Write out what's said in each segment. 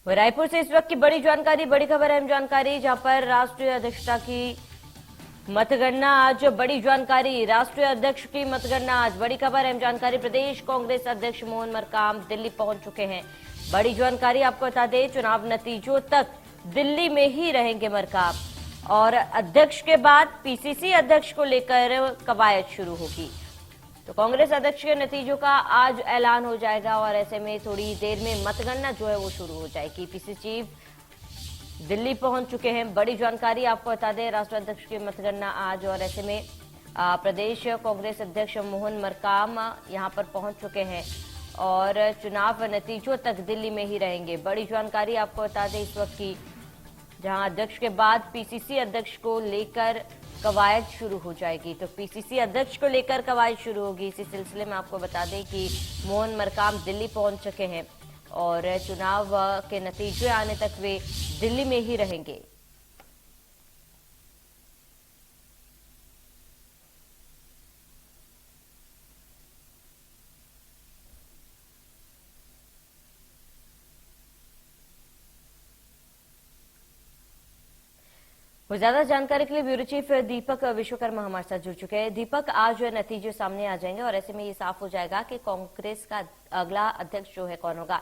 रायपुर से इस वक्त की बड़ी जानकारी, बड़ी खबर, अहम जानकारी, जहां पर राष्ट्रीय अध्यक्षता की मतगणना आज। बड़ी जानकारी, राष्ट्रीय अध्यक्ष की मतगणना आज। बड़ी खबर, अहम जानकारी, प्रदेश कांग्रेस अध्यक्ष मोहन मरकाम दिल्ली पहुंच चुके हैं। बड़ी जानकारी आपको बता दें, चुनाव नतीजों तक दिल्ली में ही रहेंगे मरकाम और अध्यक्ष के बाद पीसीसी अध्यक्ष को लेकर कवायद शुरू होगी। तो कांग्रेस अध्यक्ष के नतीजों का आज ऐलान हो जाएगा और ऐसे में थोड़ी देर में मतगणना जो है वो शुरू हो जाएगी। पीसीसी चीफ दिल्ली पहुंच चुके हैं। बड़ी जानकारी आपको बता दें, राष्ट्रीय अध्यक्ष की मतगणना आज और ऐसे में प्रदेश कांग्रेस अध्यक्ष मोहन मरकाम यहां पर पहुंच चुके हैं और चुनाव नतीजों तक दिल्ली में ही रहेंगे। बड़ी जानकारी आपको बता दें इस वक्त की, जहां अध्यक्ष के बाद पीसीसी अध्यक्ष को लेकर कवायद शुरू हो जाएगी। तो पीसीसी अध्यक्ष को लेकर कवायद शुरू होगी। इसी सिलसिले में आपको बता दें कि मोहन मरकाम दिल्ली पहुंच चुके हैं और चुनाव के नतीजे आने तक वे दिल्ली में ही रहेंगे। वो ज्यादा जानकारी के लिए ब्यूरो चीफ दीपक विश्वकर्मा हमारे साथ जुड़ चुके हैं। दीपक, आज नतीजे सामने आ जाएंगे और ऐसे में ये साफ हो जाएगा कि कांग्रेस का अगला अध्यक्ष जो है कौन होगा।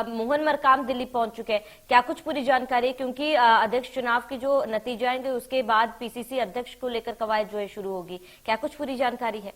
मोहन मरकाम दिल्ली पहुंच चुके हैं, क्या कुछ पूरी जानकारी, क्योंकि अध्यक्ष चुनाव के जो नतीजे आएंगे उसके बाद पीसीसी अध्यक्ष को लेकर कवायद जो है शुरू होगी, क्या कुछ पूरी जानकारी है?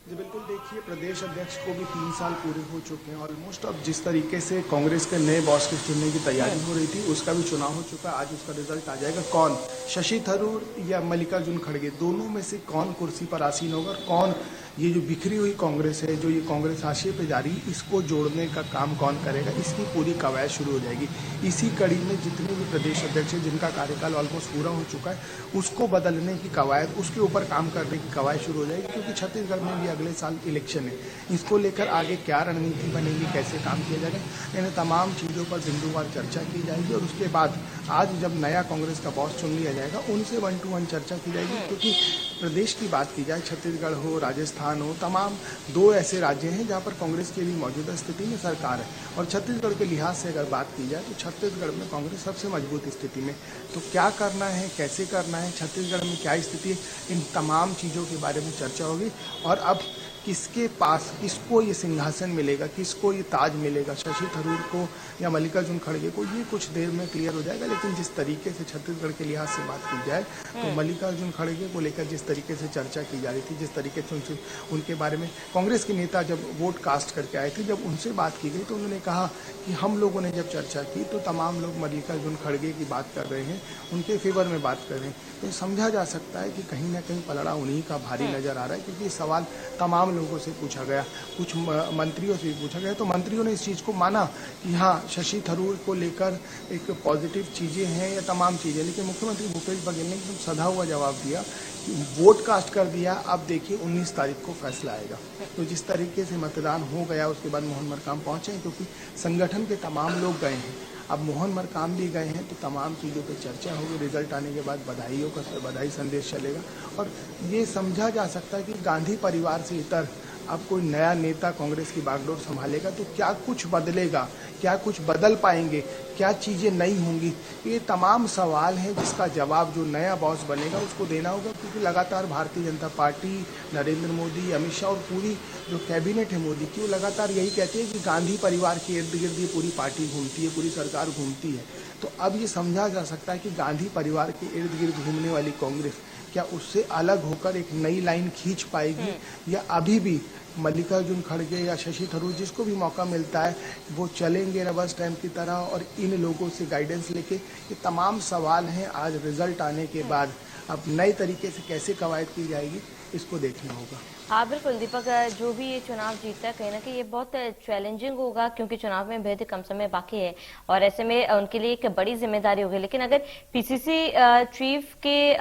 जी बिल्कुल, देखिए प्रदेश अध्यक्ष को भी 3 साल पूरे हो चुके हैं ऑलमोस्ट। अब जिस तरीके से कांग्रेस के नए बॉस के चुनने की तैयारी हो रही थी, उसका भी चुनाव हो चुका है। आज उसका रिजल्ट आ जाएगा। कौन, शशि थरूर या मल्लिकार्जुन खड़गे, दोनों में से कौन कुर्सी पर आसीन होगा, कौन ये जो बिखरी हुई कांग्रेस है, जो ये कांग्रेस हाशिए पे जा रही, इसको जोड़ने का काम कौन करेगा, इसकी पूरी कवायद शुरू हो जाएगी। इसी कड़ी में जितने भी प्रदेश अध्यक्ष हैं जिनका कार्यकाल ऑलमोस्ट पूरा हो चुका है, उसको बदलने की कवायद, उसके ऊपर काम करने की कवायद शुरू हो जाएगी। क्योंकि छत्तीसगढ़ में भी अगले साल इलेक्शन है, इसको लेकर आगे क्या रणनीति बनेगी, कैसे काम किया जाएगा, इन तमाम चीज़ों पर बिंदुवार चर्चा की जाएगी। और उसके बाद आज जब नया कांग्रेस का बॉस चुन लिया जाएगा, उनसे 1 to 1 चर्चा की जाएगी। क्योंकि प्रदेश की बात की जाए, छत्तीसगढ़ हो, राजस्थान हो, तमाम 2 ऐसे राज्य हैं जहां पर कांग्रेस की भी मौजूदा स्थिति में सरकार है। और छत्तीसगढ़ के लिहाज से अगर बात की जाए तो छत्तीसगढ़ में कांग्रेस सबसे मजबूत स्थिति में। तो क्या करना है, कैसे करना है, छत्तीसगढ़ में क्या स्थिति है, इन तमाम चीज़ों के बारे में चर्चा होगी। और अब किसके पास, किसको ये सिंहासन मिलेगा, किसको ये ताज मिलेगा, शशि थरूर को या मल्लिकार्जुन खड़गे को, ये कुछ देर में क्लियर हो जाएगा। लेकिन जिस तरीके से छत्तीसगढ़ के लिहाज से बात की जाए तो मल्लिकार्जुन खड़गे को लेकर जिस तरीके से चर्चा की जा रही थी, जिस तरीके से उनके बारे में कांग्रेस के नेता जब वोट कास्ट करके आए थे, जब उनसे बात की गई तो उन्होंने कहा कि हम लोगों ने जब चर्चा की तो तमाम लोग मल्लिकार्जुन खड़गे की बात कर रहे हैं, उनके फेवर में बात कर रहे हैं। तो समझा जा सकता है कि कहीं ना कहीं पलड़ा उन्हीं का भारी नजर आ रहा है। क्योंकि सवाल तमाम लोगों से पूछा गया, कुछ मंत्रियों से भी पूछा गया, तो मंत्रियों ने इस चीज़ को माना कि हाँ, शशि थरूर को लेकर एक पॉजिटिव चीज़ें हैं या तमाम चीज़ें। लेकिन मुख्यमंत्री भूपेश बघेल ने एकदम सधा हुआ जवाब दिया कि वोट कास्ट कर दिया, अब देखिए 19 तारीख को फैसला आएगा। तो जिस तरीके से मतदान हो गया, उसके बाद मोहन मरकाम पहुंचे हैं, क्योंकि संगठन के तमाम लोग गए हैं। अब मोहन मरकाम भी गए हैं, तो तमाम चीज़ों पर चर्चा होगी। रिजल्ट आने के बाद बधाई संदेश चलेगा। और ये समझा जा सकता है कि गांधी परिवार से इतर अब कोई नया नेता कांग्रेस की बागडोर संभालेगा तो क्या कुछ बदलेगा, क्या कुछ बदल पाएंगे, क्या चीज़ें नई होंगी, ये तमाम सवाल हैं जिसका जवाब जो नया बॉस बनेगा उसको देना होगा। क्योंकि लगातार भारतीय जनता पार्टी, नरेंद्र मोदी, अमित शाह और पूरी जो कैबिनेट है मोदी की, वो लगातार यही कहती है कि गांधी परिवार के इर्द गिर्द ये पूरी पार्टी घूमती है, पूरी सरकार घूमती है। तो अब ये समझा जा सकता है कि गांधी परिवार के इर्द गिर्द घूमने वाली कांग्रेस क्या उससे अलग होकर एक नई लाइन खींच पाएगी, या अभी भी मल्लिकार्जुन खड़गे या शशि थरूर जिसको भी मौका मिलता है वो चलेंगे रबर स्टैंप की तरह और इन लोगों से गाइडेंस लेके। ये तमाम सवाल हैं। आज रिजल्ट आने के बाद अब नए तरीके से कैसे कवायद की जाएगी, इसको देखना होगा। हाँ बिल्कुल दीपक, जो भी ये चुनाव जीतता है कहीं ना कहीं ये बहुत चैलेंजिंग होगा, क्योंकि चुनाव में बेहद कम समय बाकी है और ऐसे में उनके लिए एक बड़ी जिम्मेदारी होगी। लेकिन अगर पीसीसी चीफ के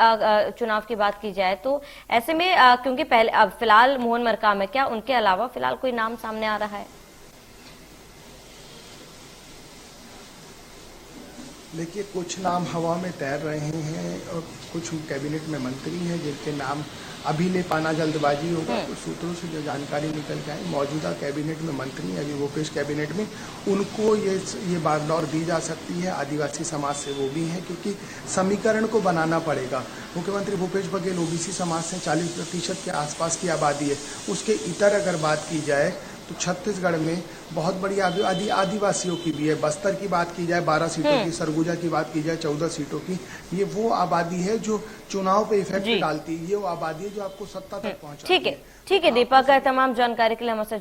चुनाव की बात की जाए तो ऐसे में क्योंकि पहले फिलहाल मोहन मरकाम है, क्या उनके अलावा फिलहाल कोई नाम सामने आ रहा है? देखिए, कुछ नाम हवा में तैर रहे हैं और कुछ कैबिनेट में मंत्री हैं जिनके नाम अभी ले पाना जल्दबाजी होगा। तो सूत्रों से जो जानकारी निकल के आई, मौजूदा कैबिनेट में मंत्री अभी भूपेश कैबिनेट में, उनको ये बागडोर दी जा सकती है। आदिवासी समाज से वो भी हैं, क्योंकि समीकरण को बनाना पड़ेगा। मुख्यमंत्री भूपेश बघेल ओबीसी समाज से 40% के आसपास की आबादी है। उसके इतर अगर बात की जाए तो छत्तीसगढ़ में बहुत बड़ी आबादी आदिवासियों की भी है। बस्तर की बात की जाए 12 सीटों की, सरगुजा की बात की जाए 14 सीटों की। ये वो आबादी है जो चुनाव पे इफेक्ट डालती है। ये वो आबादी है जो आपको सत्ता तक पहुंचाती है। ठीक है दीपक, तमाम जानकारी के लिए हमसे